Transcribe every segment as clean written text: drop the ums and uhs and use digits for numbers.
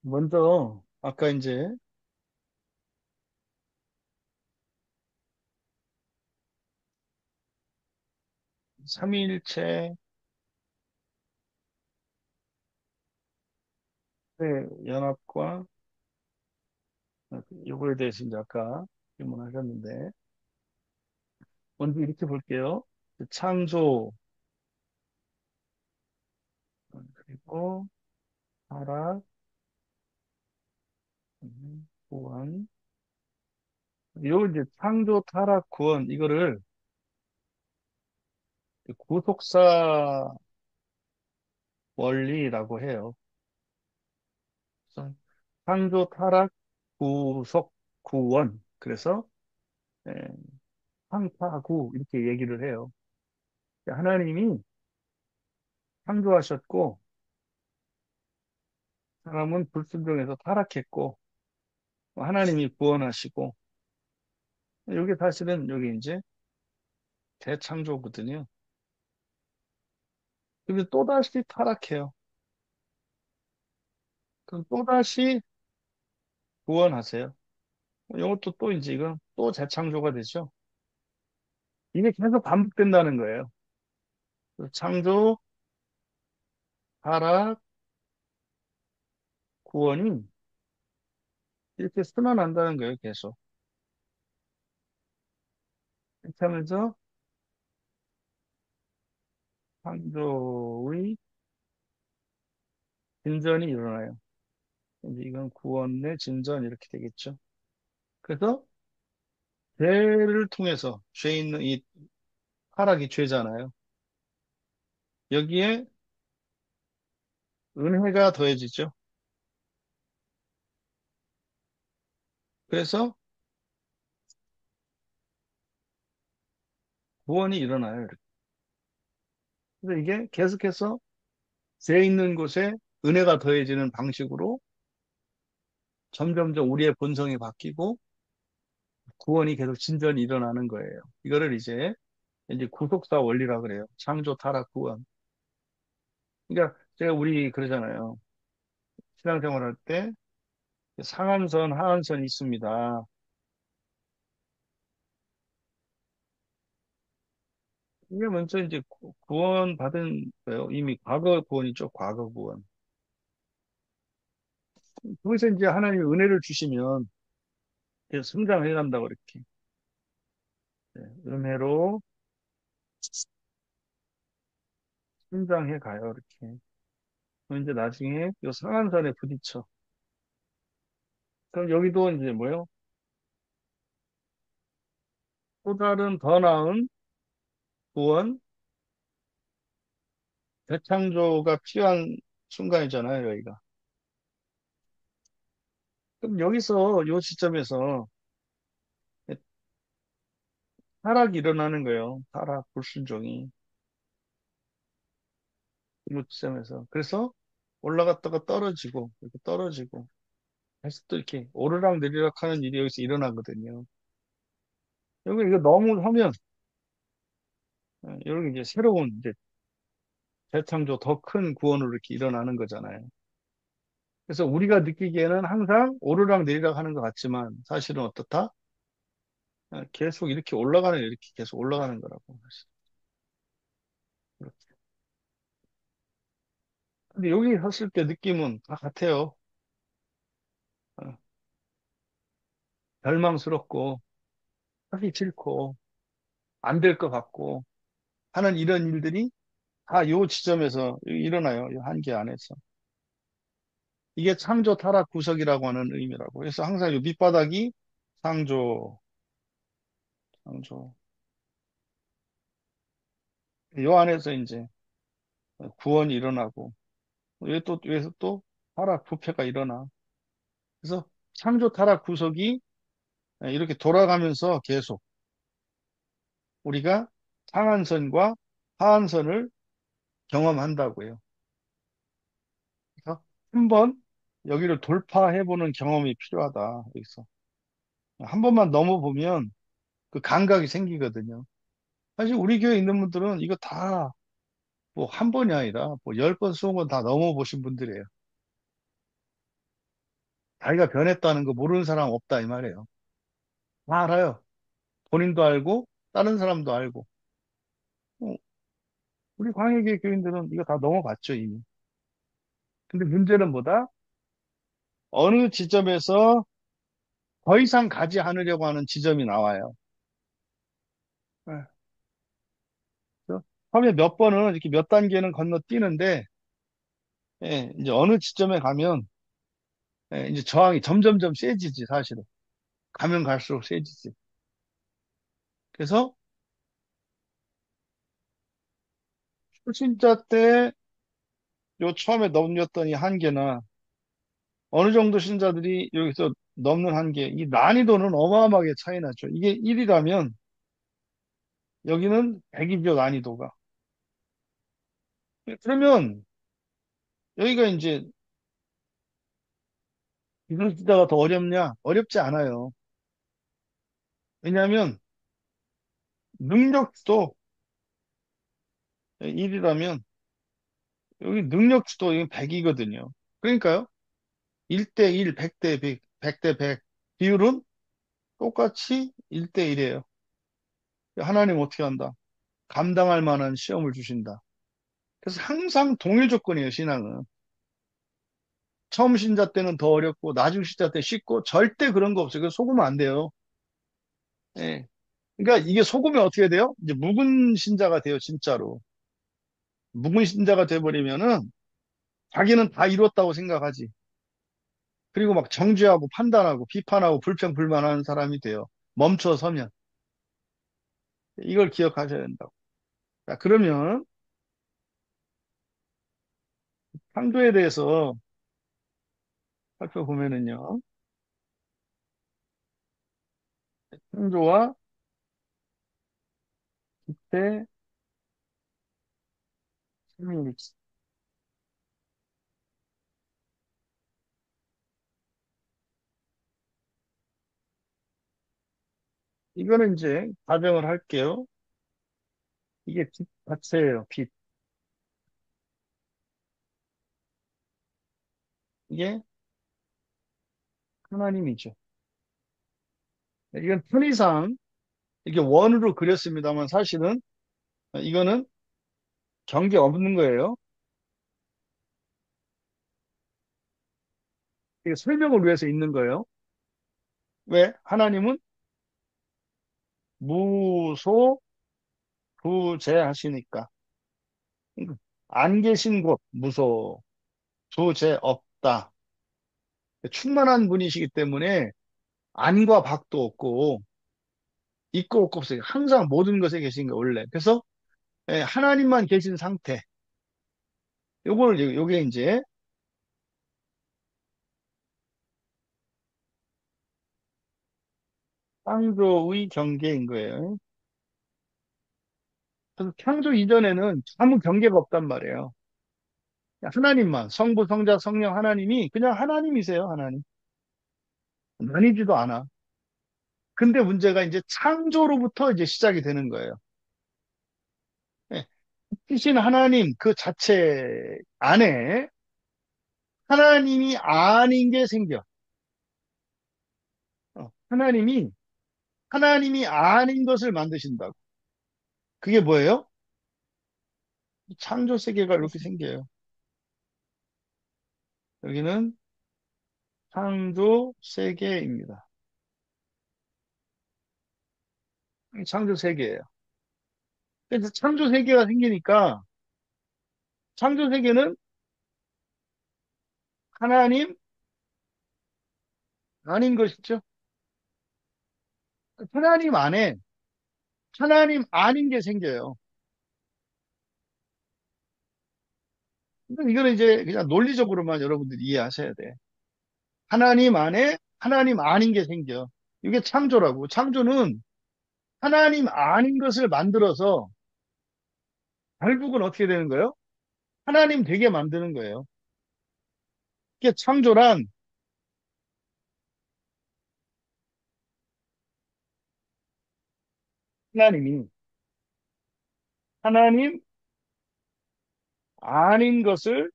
먼저, 아까 이제 삼위일체 연합과 요거에 대해서 이제 아까 질문하셨는데, 먼저 이렇게 볼게요. 창조, 그리고 타락, 구원. 요 이제 창조, 타락, 구원, 이거를 구속사 원리라고 해요. 그래서 창조, 타락, 구속, 구원. 그래서, 예, 상타구, 이렇게 얘기를 해요. 하나님이 창조하셨고, 사람은 불순종해서 타락했고, 하나님이 구원하시고, 이게 사실은 여기 이제 대창조거든요. 근데 또다시 타락해요. 그럼 또다시 구원하세요. 이것도 또 이제 이건 또 재창조가 되죠. 이게 계속 반복된다는 거예요. 그래서 창조, 타락, 구원이 이렇게 순환한다는 거예요, 계속. 이렇게 하면서 창조의 진전이 일어나요. 이제 이건 구원의 진전 이렇게 되겠죠. 그래서 죄를 통해서 죄 있는 이 타락이 죄잖아요. 여기에 은혜가 더해지죠. 그래서 구원이 일어나요. 이렇게. 그래서 이게 계속해서 죄 있는 곳에 은혜가 더해지는 방식으로 점점점 우리의 본성이 바뀌고 구원이 계속 진전이 일어나는 거예요. 이거를 이제 구속사 원리라 그래요. 창조, 타락, 구원. 그러니까 제가 우리 그러잖아요. 신앙생활 할 때 상한선, 하한선이 있습니다. 이게 먼저 이제 구원 받은 거예요. 이미 과거 구원이죠. 과거 구원. 거기서 이제 하나님이 은혜를 주시면 계속 성장해 간다고 이렇게. 네, 은혜로 성장해 가요. 이렇게. 그럼 이제 나중에 요 상한선에 부딪혀. 그럼 여기도 이제 뭐요? 또 다른 더 나은 구원, 대창조가 필요한 순간이잖아요, 여기가. 그럼 여기서 요 시점에서 타락이 일어나는 거예요. 타락, 불순종이. 이 시점에서. 그래서 올라갔다가 떨어지고, 이렇게 떨어지고, 다시 또 이렇게 오르락 내리락 하는 일이 여기서 일어나거든요. 여기 이거 너무 하면, 여기 이제 새로운 이제 재창조 더 큰 구원으로 이렇게 일어나는 거잖아요. 그래서 우리가 느끼기에는 항상 오르락 내리락 하는 것 같지만 사실은 어떻다? 계속 이렇게 올라가는, 이렇게 계속 올라가는 거라고. 사실. 그렇죠. 근데 여기 섰을 때 느낌은 다 같아요. 어, 절망스럽고, 하기 싫고, 안 될 것 같고, 하는 이런 일들이 다 요 지점에서 일어나요. 이 한계 안에서. 이게 창조 타락 구석이라고 하는 의미라고. 그래서 항상 요 밑바닥이 창조, 창조. 요 안에서 이제 구원이 일어나고, 여기서 또 타락, 부패가 일어나. 그래서 창조 타락 구석이 이렇게 돌아가면서 계속 우리가 상한선과 하한선을 경험한다고요. 그래서 한번 여기를 돌파해보는 경험이 필요하다. 여기서. 한 번만 넘어보면 그 감각이 생기거든요. 사실 우리 교회에 있는 분들은 이거 다 뭐 한 번이 아니라 뭐 10번, 20번 다 넘어보신 분들이에요. 자기가 변했다는 거 모르는 사람 없다 이 말이에요. 다 알아요. 본인도 알고 다른 사람도 알고. 어, 우리 광역의 교인들은 이거 다 넘어갔죠 이미. 근데 문제는 뭐다? 어느 지점에서 더 이상 가지 않으려고 하는 지점이 나와요. 예. 그래서 처음에 몇 번은 이렇게 몇 단계는 건너뛰는데 예, 이제 어느 지점에 가면 예, 이제 저항이 점점점 세지지 사실은. 가면 갈수록 세지지. 그래서 초신자 때 요 처음에 넘겼던 이 한계나 어느 정도 신자들이 여기서 넘는 한계, 이 난이도는 어마어마하게 차이 나죠. 이게 1이라면 여기는 100이죠, 난이도가. 그러면 여기가 이제 이성 신자가 더 어렵냐? 어렵지 않아요. 왜냐하면 능력도 1이라면 여기 능력치도 이건 100이거든요. 그러니까요. 1대 1, 100대 100, 100대 100 비율은 똑같이 1대 1이에요. 하나님 어떻게 한다? 감당할 만한 시험을 주신다. 그래서 항상 동일 조건이에요, 신앙은. 처음 신자 때는 더 어렵고, 나중 신자 때 쉽고, 절대 그런 거 없어요. 그래서 속으면 안 돼요. 예. 그러니까 이게 속으면 어떻게 돼요? 이제 묵은 신자가 돼요, 진짜로. 묵은 신자가 돼버리면은 자기는 다 이뤘다고 생각하지. 그리고 막 정죄하고 판단하고 비판하고 불평불만하는 사람이 돼요. 멈춰서면. 이걸 기억하셔야 된다고. 자, 그러면 창조에 대해서 살펴보면은요. 창조와 기태, 삼위일체. 이거는 이제 가정을 할게요. 이게 빛 자체예요, 빛. 이게 하나님이죠. 이건 편의상 이게 원으로 그렸습니다만 사실은 이거는 경계 없는 거예요. 이게 설명을 위해서 있는 거예요. 왜? 하나님은 무소 부재하시니까. 안 계신 곳 무소 부재 없다. 충만한 분이시기 때문에 안과 밖도 없고 있고 없고 없어요. 항상 모든 것에 계신 거 원래. 그래서 예, 하나님만 계신 상태. 요게 이제 창조의 경계인 거예요. 그래서 창조 이전에는 아무 경계가 없단 말이에요. 하나님만, 성부, 성자, 성령 하나님이 그냥 하나님이세요, 하나님. 나뉘지도 않아. 근데 문제가 이제 창조로부터 이제 시작이 되는 거예요. 예, 크신 하나님 그 자체 안에 하나님이 아닌 게 생겨. 하나님이 아닌 것을 만드신다고. 그게 뭐예요? 창조 세계가 이렇게 생겨요. 여기는 창조 세계입니다. 창조 세계예요. 그래서 창조 세계가 생기니까 창조 세계는 하나님 아닌 것이죠. 하나님 안에 하나님 아닌 게 생겨요. 그러니까 이거는 이제 그냥 논리적으로만 여러분들이 이해하셔야 돼. 하나님 안에 하나님 아닌 게 생겨. 이게 창조라고. 창조는 하나님 아닌 것을 만들어서 결국은 어떻게 되는 거예요? 하나님 되게 만드는 거예요. 이게 창조란 하나님이 하나님 아닌 것을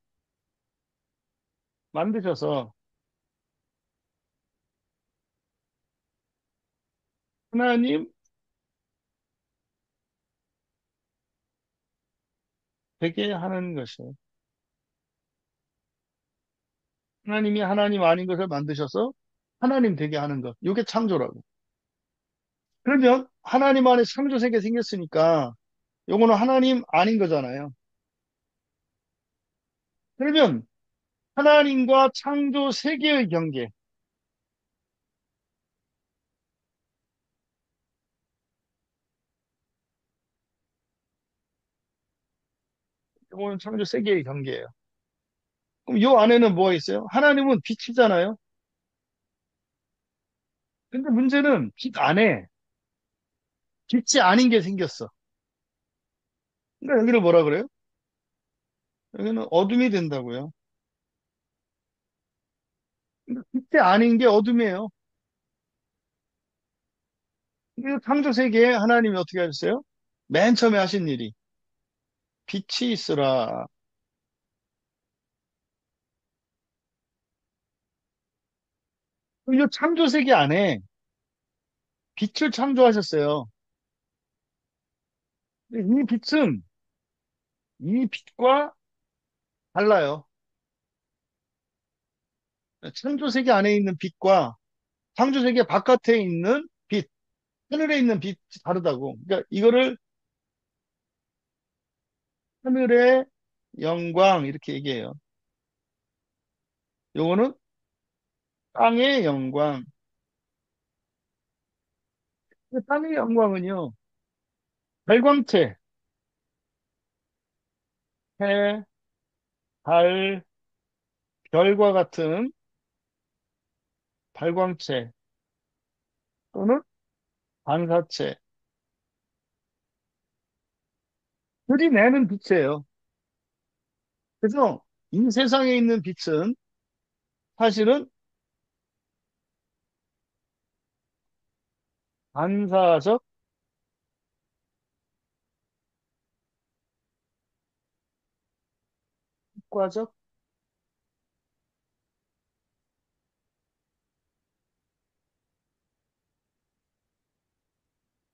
만드셔서 하나님 되게 하는 것이에요. 하나님이 하나님 아닌 것을 만드셔서 하나님 되게 하는 것. 이게 창조라고. 그러면 하나님 안에 창조 세계 생겼으니까 요거는 하나님 아닌 거잖아요. 그러면 하나님과 창조 세계의 경계. 요거는 창조 세계의 경계예요. 그럼 요 안에는 뭐가 있어요? 하나님은 빛이잖아요. 근데 문제는 빛 안에 빛이 아닌 게 생겼어. 그러니까 여기를 뭐라 그래요? 여기는 어둠이 된다고요. 그러니까 빛이 아닌 게 어둠이에요. 이 창조 세계에 하나님이 어떻게 하셨어요? 맨 처음에 하신 일이 빛이 있으라. 이 창조 세계 안에 빛을 창조하셨어요. 근데 이 빛은 이 빛과 달라요. 창조 세계 안에 있는 빛과 창조 세계 바깥에 있는 빛, 하늘에 있는 빛이 다르다고. 그러니까 이거를 하늘의 영광 이렇게 얘기해요. 요거는 땅의 영광. 땅의 영광은요, 발광체, 해, 달, 별과 같은 발광체 또는 반사체, 들이 내는 빛이에요. 그래서 이 세상에 있는 빛은 사실은 반사적, 효과적,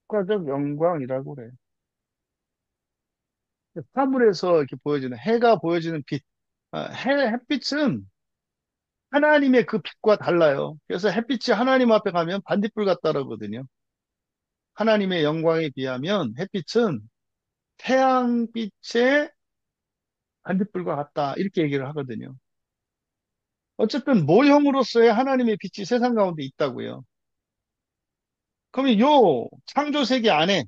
효과적 영광이라고 그래요. 사물에서 이렇게 보여지는 해가 보여지는 빛, 햇빛은 하나님의 그 빛과 달라요. 그래서 햇빛이 하나님 앞에 가면 반딧불 같다라거든요. 하나님의 영광에 비하면 햇빛은 태양빛의 반딧불과 같다. 이렇게 얘기를 하거든요. 어쨌든 모형으로서의 하나님의 빛이 세상 가운데 있다고요. 그러면 요 창조 세계 안에,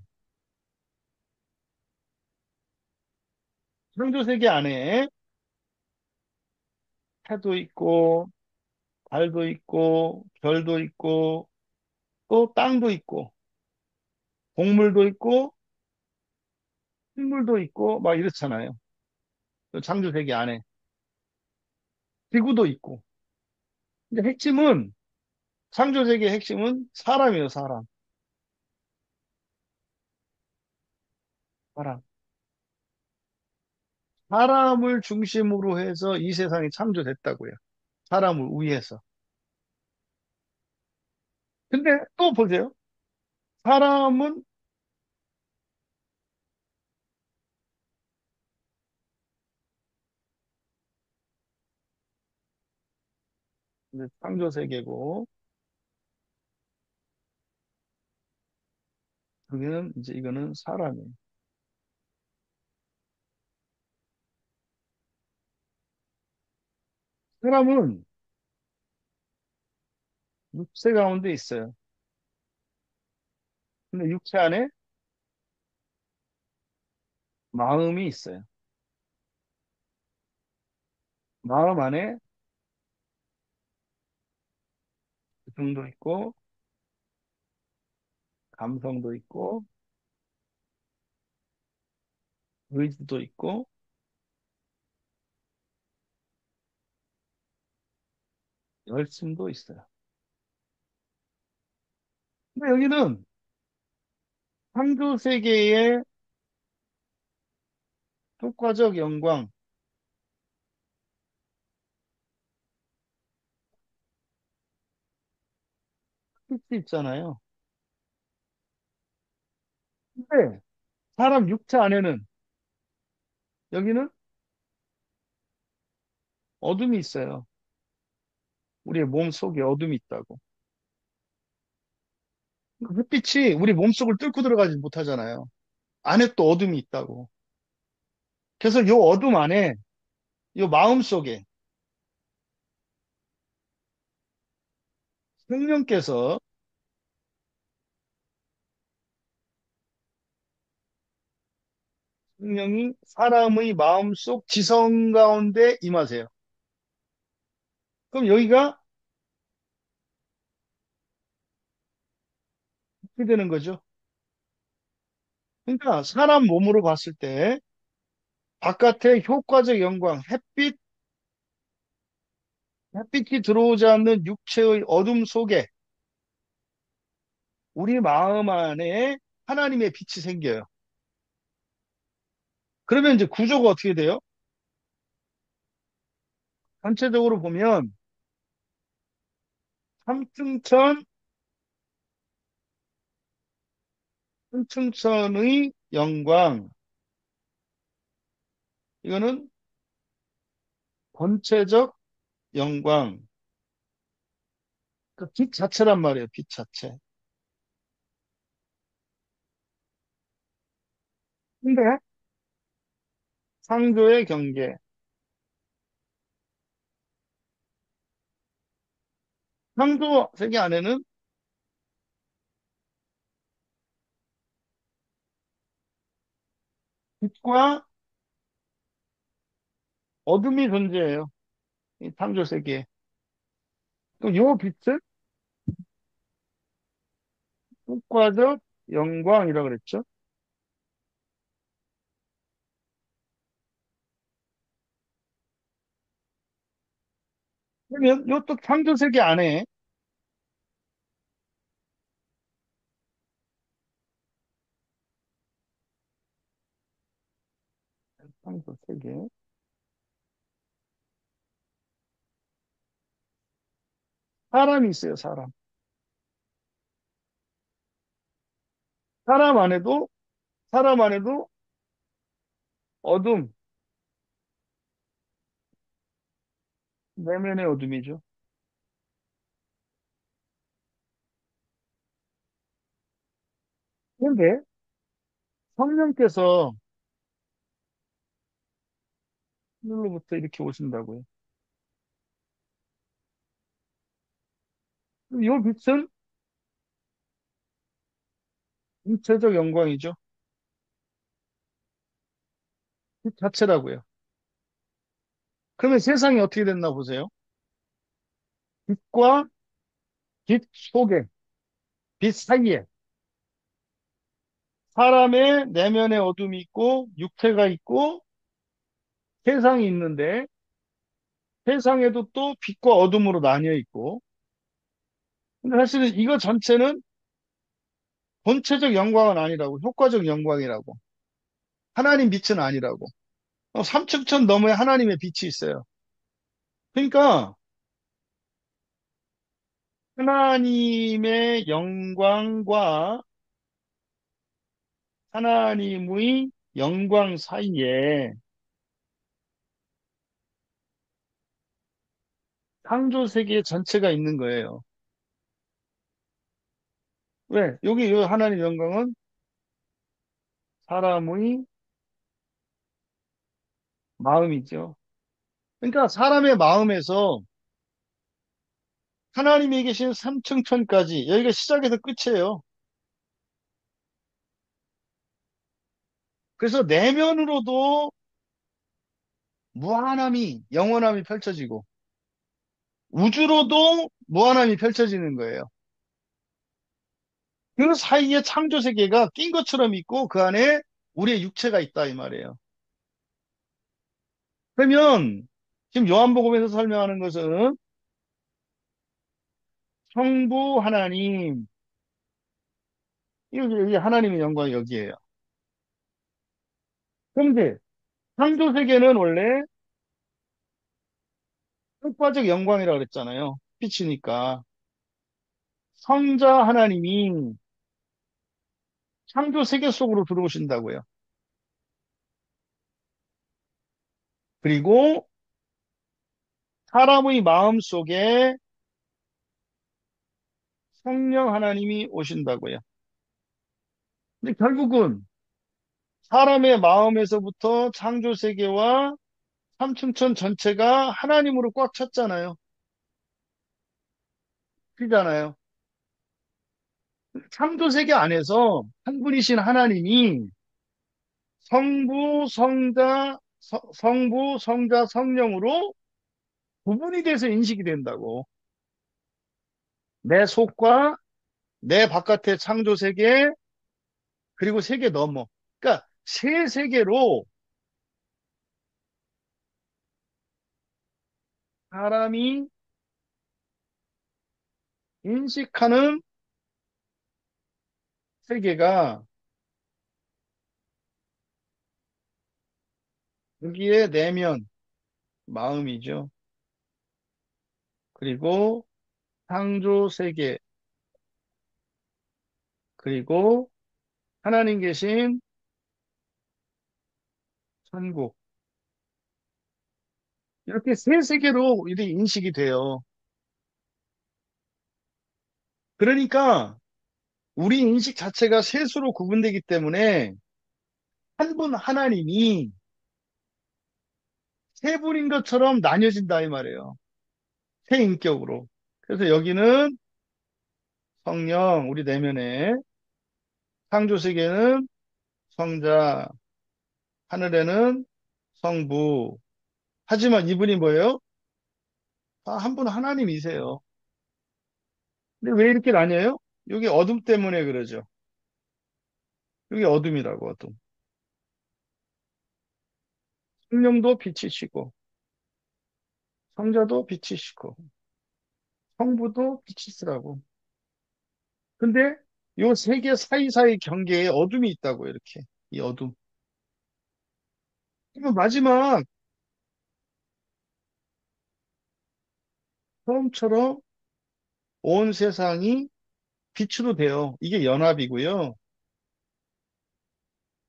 창조 세계 안에 해도 있고, 달도 있고, 별도 있고, 또 땅도 있고, 곡물도 있고, 식물도 있고, 막 이렇잖아요. 그 창조 세계 안에. 지구도 있고. 근데 핵심은, 창조 세계의 핵심은 사람이에요, 사람. 사람. 사람을 중심으로 해서 이 세상이 창조됐다고요. 사람을 위해서. 근데 또 보세요. 사람은 이제 창조 세계고, 여기는 이제 이거는 사람이에요. 사람은 육체 가운데 있어요. 근데 육체 안에 마음이 있어요. 마음 안에 정도 있고, 감성도 있고, 의지도 있고, 열심도 있어요. 근데 여기는 창조 세계의 효과적 영광, 빛이 있잖아요. 사람 육체 안에는 여기는 어둠이 있어요. 우리의 몸 속에 어둠이 있다고. 그 햇빛이 우리 몸속을 뚫고 들어가지 못하잖아요. 안에 또 어둠이 있다고. 그래서 요 어둠 안에, 요 마음 속에 성령께서, 성령이 사람의 마음속 지성 가운데 임하세요. 그럼 여기가 어떻게 되는 거죠? 그러니까 사람 몸으로 봤을 때 바깥에 효과적 영광, 햇빛이 들어오지 않는 육체의 어둠 속에 우리 마음 안에 하나님의 빛이 생겨요. 그러면 이제 구조가 어떻게 돼요? 전체적으로 보면 삼층천, 삼층천의 영광, 이거는 본체적 영광, 그 빛 자체란 말이에요, 빛 자체. 근데 창조의 경계, 창조 세계 안에는 빛과 어둠이 존재해요. 이 창조 세계에. 그럼 요 빛을 효과적 영광이라고 그랬죠. 그러면 요 또 창조 세계 안에, 창조 세계, 사람이 있어요, 사람. 사람 안에도, 사람 안에도 어둠, 내면의 어둠이죠. 그런데 성령께서 하늘로부터 이렇게 오신다고요. 그럼 이 빛은 일체적 영광이죠. 빛 자체라고요. 그러면 세상이 어떻게 됐나 보세요. 빛과 빛 속에, 빛 사이에 사람의 내면의 어둠이 있고 육체가 있고 세상이 있는데 세상에도 또 빛과 어둠으로 나뉘어 있고 근데 사실은 이거 전체는 본체적 영광은 아니라고 효과적 영광이라고 하나님 빛은 아니라고 삼층천 너머에 하나님의 빛이 있어요. 그러니까 하나님의 영광과 하나님의 영광 사이에 창조 세계 전체가 있는 거예요. 왜? 여기 이 하나님 영광은 사람의 마음이죠. 그러니까 사람의 마음에서 하나님이 계신 삼층천까지 여기가 시작에서 끝이에요. 그래서 내면으로도 무한함이, 영원함이 펼쳐지고 우주로도 무한함이 펼쳐지는 거예요. 그 사이에 창조 세계가 낀 것처럼 있고 그 안에 우리의 육체가 있다 이 말이에요. 그러면 지금 요한복음에서 설명하는 것은 성부 하나님, 이게 하나님의 영광이 여기에요. 그런데 창조 세계는 원래 흑과적 영광이라고 그랬잖아요. 빛이니까. 성자 하나님이 창조 세계 속으로 들어오신다고요. 그리고 사람의 마음 속에 성령 하나님이 오신다고요. 근데 결국은 사람의 마음에서부터 창조 세계와 삼층천 전체가 하나님으로 꽉 찼잖아요. 그잖아요. 창조 세계 안에서 한 분이신 하나님이 성부, 성자, 성령으로 구분이 돼서 인식이 된다고. 내 속과 내 바깥의 창조 세계, 그리고 세계 넘어. 그러니까 세 세계로 사람이 인식하는 세계가 여기에 내면, 마음이죠. 그리고 창조 세계, 그리고 하나님 계신 천국. 이렇게 세 세계로 이렇게 인식이 돼요. 그러니까 우리 인식 자체가 셋으로 구분되기 때문에 한 분 하나님이 세 분인 것처럼 나뉘어진다 이 말이에요. 세 인격으로. 그래서 여기는 성령, 우리 내면에, 창조 세계는 성자, 하늘에는 성부. 하지만 이분이 뭐예요? 다 한 분 하나님이세요. 근데 왜 이렇게 나뉘어요? 여기 어둠 때문에 그러죠. 여기 어둠이라고, 어둠. 성령도 빛이시고, 성자도 빛이시고, 성부도 빛이시라고. 근데 요 세 개 사이사이 경계에 어둠이 있다고, 이렇게. 이 어둠. 그러면 마지막, 처음처럼 온 세상이 빛으로 돼요. 이게 연합이고요.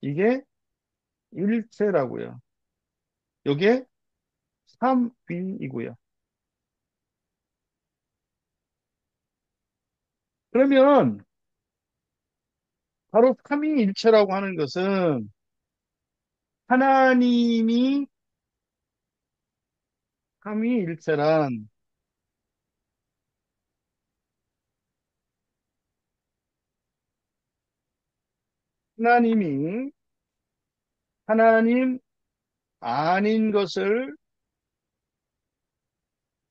이게 일체라고요. 요게 삼위이고요. 그러면 바로 삼위일체라고 하는 것은 하나님이 삼위일체란 하나님이 하나님 아닌 것을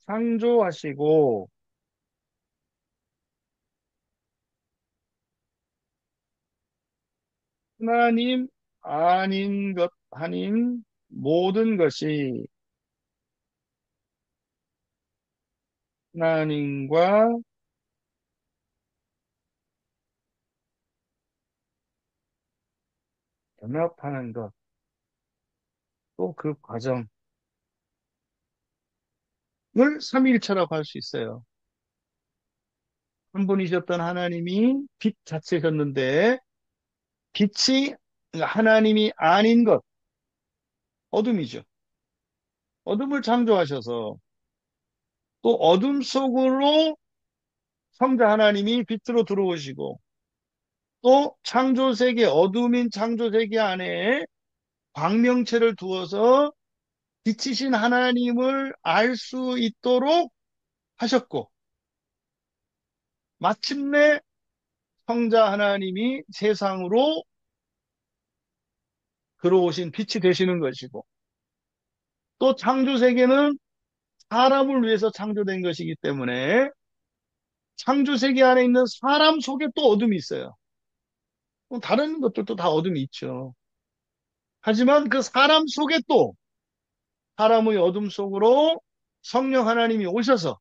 창조하시고 하나님 아닌 것 아닌 모든 것이 하나님과 연합하는 것, 또 그 과정을 삼위일체라고 할 수 있어요. 한 분이셨던 하나님이 빛 자체셨는데 빛이 하나님이 아닌 것, 어둠이죠. 어둠을 창조하셔서 또 어둠 속으로 성자 하나님이 빛으로 들어오시고 또 창조세계, 어둠인 창조세계 안에 광명체를 두어서 빛이신 하나님을 알 수 있도록 하셨고 마침내 성자 하나님이 세상으로 들어오신 빛이 되시는 것이고 또 창조세계는 사람을 위해서 창조된 것이기 때문에 창조세계 안에 있는 사람 속에 또 어둠이 있어요. 다른 것들도 다 어둠이 있죠. 하지만 그 사람 속에 또 사람의 어둠 속으로 성령 하나님이 오셔서